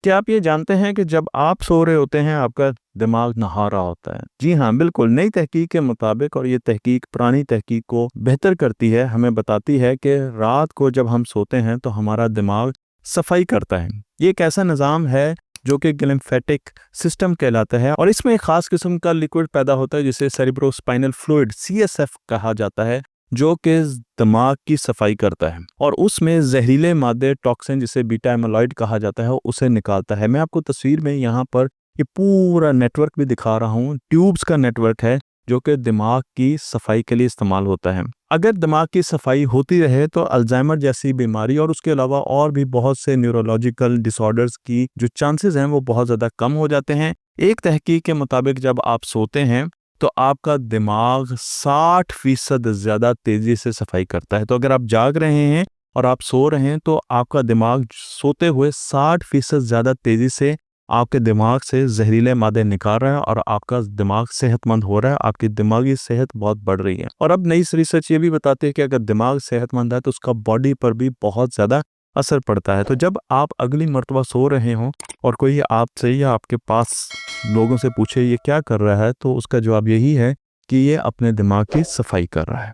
क्या आप ये जानते हैं कि जब आप सो रहे होते हैं आपका दिमाग नहा रहा होता है? जी हाँ, बिल्कुल। नई तहकीक के मुताबिक, और ये तहकीक पुरानी तहकीक को बेहतर करती है, हमें बताती है कि रात को जब हम सोते हैं तो हमारा दिमाग सफाई करता है। ये एक ऐसा निज़ाम है जो कि लिम्फेटिक सिस्टम कहलाता है, और इसमें एक खास किस्म का लिक्विड पैदा होता है जिसे सेरेब्रोस्पाइनल फ्लूइड CSF कहा जाता है, जो कि दिमाग की सफाई करता है और उसमें जहरीले मादे टॉक्सिन जिसे बीटा एमाइलॉइड कहा जाता है उसे निकालता है। मैं आपको तस्वीर में यहाँ पर ये पूरा नेटवर्क भी दिखा रहा हूँ। ट्यूब्स का नेटवर्क है जो कि दिमाग की सफाई के लिए इस्तेमाल होता है। अगर दिमाग की सफाई होती रहे तो अल्जाइमर जैसी बीमारी और उसके अलावा और भी बहुत से न्यूरोलॉजिकल डिसऑर्डर्स की जो चांसेस हैं वो बहुत ज़्यादा कम हो जाते हैं। एक तहकीक के मुताबिक जब आप सोते हैं तो आपका दिमाग 60% ज़्यादा तेज़ी से सफाई करता है। तो अगर आप जाग रहे हैं और आप सो रहे हैं तो आपका दिमाग सोते हुए 60% ज़्यादा तेज़ी से आपके दिमाग से जहरीले मादे निकाल रहा है और आपका दिमाग सेहतमंद हो रहा है, आपकी दिमागी सेहत बहुत बढ़ रही है। और अब नई रिसर्च ये भी बताती है कि अगर दिमाग सेहतमंद है तो उसका बॉडी पर भी बहुत ज़्यादा असर पड़ता है। तो जब आप अगली मर्तबा सो रहे हों और कोई आपसे या आपके पास लोगों से पूछे ये क्या कर रहा है, तो उसका जवाब यही है कि ये अपने दिमाग की सफाई कर रहा है।